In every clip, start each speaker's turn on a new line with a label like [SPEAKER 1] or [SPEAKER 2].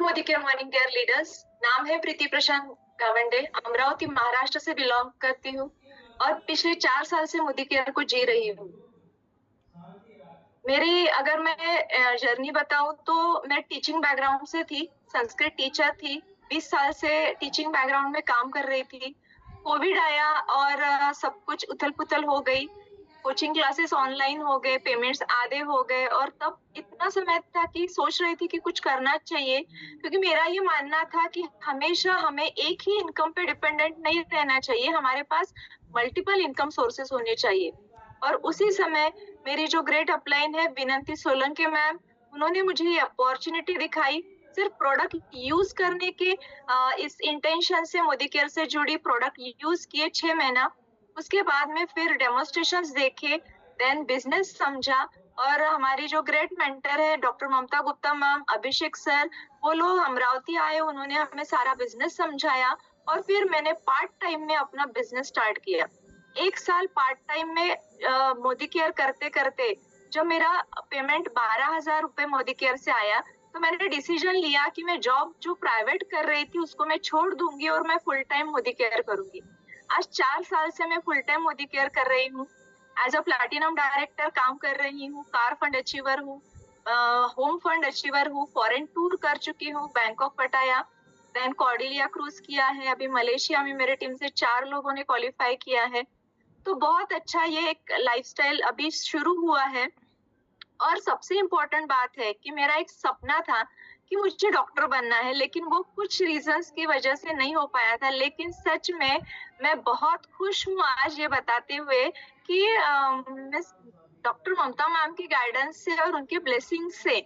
[SPEAKER 1] मोदी के morning care leaders. नाम है प्रीति प्रशांत गावंडे। अमरावती महाराष्ट्र से बिलोंग करती हूँ और पिछले 4 साल से मोदी केयर को जी रही हूँ। मेरी अगर मैं जर्नी बताऊं तो मैं टीचिंग बैकग्राउंड से थी, संस्कृत टीचर थी। 20 साल से टीचिंग बैकग्राउंड में काम कर रही थी। कोविड आया और सब कुछ उथल पुथल हो गई। कोचिंग क्लासेस ऑनलाइन हो गए, पेमेंट्स आधे हो गए और तब इतना समय था कि सोच रही थी कि कुछ करना चाहिए, क्योंकि मेरा ये मानना था कि हमेशा हमें एक ही इनकम पे डिपेंडेंट नहीं रहना चाहिए, हमारे पास मल्टीपल इनकम सोर्सेस होने चाहिए। और उसी समय मेरी जो ग्रेट अपलाइन है विनंती सोलंकी मैम, उन्होंने मुझे ये अपॉर्चुनिटी दिखाई। सिर्फ प्रोडक्ट यूज करने के इस इंटेंशन से मोदी केयर से जुड़ी प्रोडक्ट यूज किए 6 महीना। उसके बाद में फिर डेमोन्स्ट्रेशंस देखे, देन बिजनेस समझा। और हमारी जो ग्रेट मेंटर है डॉक्टर ममता गुप्ता मैम, अभिषेक सर, वो लोग अमरावती आए, उन्होंने हमें सारा बिजनेस समझाया और फिर मैंने पार्ट टाइम में अपना बिजनेस स्टार्ट किया। 1 साल पार्ट टाइम में मोदी केयर करते करते जब मेरा पेमेंट 12,000 रुपए मोदी केयर से आया, तो मैंने डिसीजन लिया कि मैं जॉब जो प्राइवेट कर रही थी उसको मैं छोड़ दूंगी और मैं फुल टाइम मोदी केयर करूंगी। आज 4 साल से मैं फुल टाइम मोदी केयर कर रही हूँ। एज अ प्लैटिनम डायरेक्टर काम कर रही हूँ, कार फंड अचीवर हूँ, होम फंड अचीवर हूँ, फॉरेन टूर कर चुकी हूँ, बैंकॉक पटाया, देन कॉर्डिलिया क्रूज किया है, अभी मलेशिया में मेरे टीम से 4 लोगों ने क्वालिफाई किया है। तो बहुत अच्छा ये एक लाइफस्टाइल अभी शुरू हुआ है। और सबसे इम्पोर्टेंट बात है कि मेरा एक सपना था कि मुझे डॉक्टर बनना है, लेकिन वो कुछ रीजंस की वजह से नहीं हो पाया था। लेकिन सच में मैं बहुत खुश हूँ आज ये बताते हुए कि डॉक्टर ममता मैम की गाइडेंस से और उनके ब्लेसिंग से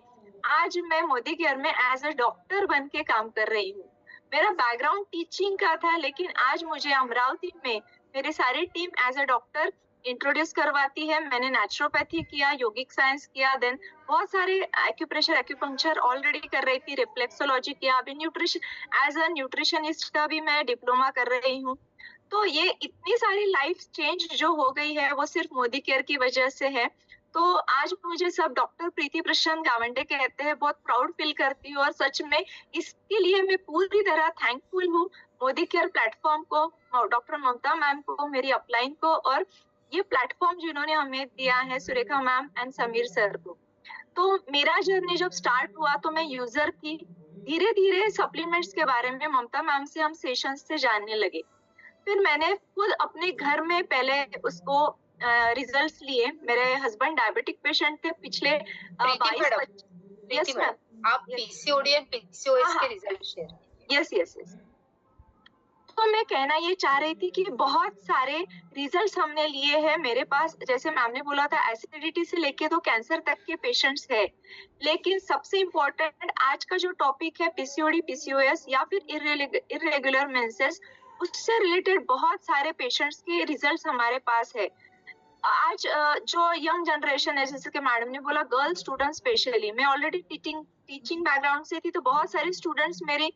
[SPEAKER 1] आज मैं मोदी केयर में एज अ डॉक्टर बन के काम कर रही हूँ। मेरा बैकग्राउंड टीचिंग का था, लेकिन आज मुझे अमरावती में मेरी सारी team as a doctor introduce करवाती है। मैंने नेचुरोपैथी किया, योगिक साइंस किया, देन बहुत सारे एक्यूप्रेशर एक्यूपंक्चर ऑलरेडी कर रही थी, रिफ्लेक्सोलॉजी किया, अभी न्यूट्रिशन एज अ न्यूट्रिशनिस्ट का भी मैं डिप्लोमा कर रही हूँ। तो ये इतनी सारी लाइफ चेंज जो हो गई है वो सिर्फ मोदी केयर की वजह से है। तो आज मुझे सब डॉक्टर प्रीति प्रशांत गावंडे कहते हैं, बहुत प्राउड फील करती हूँ और सच में इसके लिए मैं पूरी तरह थैंकफुल हूँ मोदी केयर प्लेटफॉर्म को, डॉक्टर ममता मैम को, मेरी अपलाइन को, और ये प्लेटफॉर्म जिन्होंने हमें दिया है Surekha ma'am and Sameer sir को। तो मेरा जर्नी जब स्टार्ट हुआ तो मैं यूजर थी। धीरे धीरे सप्लीमेंट्स के बारे में ममता मैम से हम सेशंस से जानने लगे। फिर मैंने खुद अपने घर में पहले उसको रिजल्ट्स लिए। मेरे हस्बैंड डायबिटिक पेशेंट थे पिछले 22-25। यस मैम,
[SPEAKER 2] आप पीसीओडी एंड पीसीओएस के रिजल्ट शेयर कीजिए।
[SPEAKER 1] Yes yes yes. तो मैं कहना ये चाह रही थी कि बहुत सारे रिजल्ट्स हमने लिए हैं मेरे पास। जैसे मैम ने बोला था, एसिडिटी से लेके तो कैंसर तक के पेशेंट्स है। लेकिन सबसे इम्पोर्टेंट आज का जो टॉपिक है पीसीओडी पीसीओएस या फिर इरेगुलर मेंसेस, उससे रिलेटेड बहुत सारे पेशेंट्स के रिजल्ट्स हमारे पास है। आज जो यंग जनरेशन है, जैसे कि मैडम ने बोला, गर्ल स्टूडेंट स्पेशली, मैं ऑलरेडी टीचिंग बैकग्राउंड से थी, तो बहुत सारे स्टूडेंट्स मेरे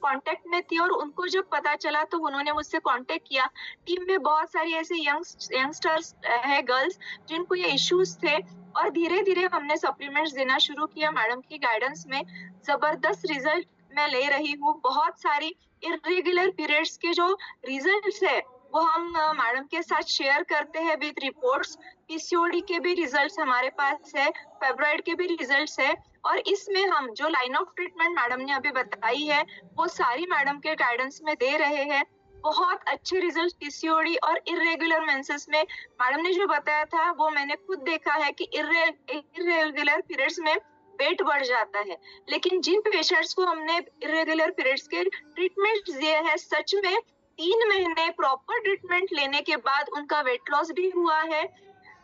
[SPEAKER 1] कांटेक्ट में थी और उनको जब पता चला तो उन्होंने मुझसे कांटेक्ट किया। टीम में बहुत सारी ऐसे यंगस्टर्स है, गर्ल्स, जिनको ये इश्यूज थे और धीरे धीरे हमने सप्लीमेंट्स देना शुरू किया। मैडम की गाइडेंस में जबरदस्त रिजल्ट मैं ले रही हूँ। बहुत सारी इरेगुलर पीरियड्स के जो रिजल्ट्स है वो हम मैडम के साथ शेयर करते हैं विद रिपोर्ट्स। पीसीओडी के भी रिजल्ट्स हमारे पास है, फाइब्रॉइड के भी रिजल्ट्स है। और इसमें हम जो लाइन ऑफ ट्रीटमेंट मैडम ने अभी बताई है वो सारी मैडम के गाइडेंस में दे रहे हैं। बहुत अच्छे रिजल्ट पीसीओडी और इरेगुलर मेंसेस में मैडम ने जो बताया था वो मैंने खुद देखा है कि इरेगुलर पीरियड्स में वेट बढ़ जाता है। लेकिन जिन पेशेंट्स को हमने इरेगुलर पीरियड्स के ट्रीटमेंट दिए हैं, सच में 3 महीने प्रॉपर ट्रीटमेंट लेने के बाद उनका वेट लॉस भी हुआ है।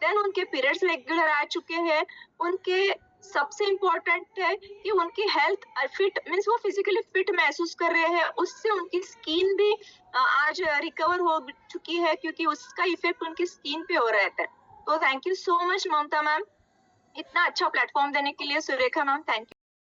[SPEAKER 1] देन उनके पीरियड्स रेगुलर आ चुके हैं। उनके सबसे इम्पोर्टेंट है कि उनकी हेल्थ फिट मीन्स वो फिजिकली फिट महसूस कर रहे हैं। उससे उनकी स्किन भी आज रिकवर हो चुकी है, क्योंकि उसका इफेक्ट उनकी स्किन पे हो रहता है। तो thank you so much Mamata ma'am, इतना अच्छा प्लेटफॉर्म देने के लिए। Surekha ma'am, thank you.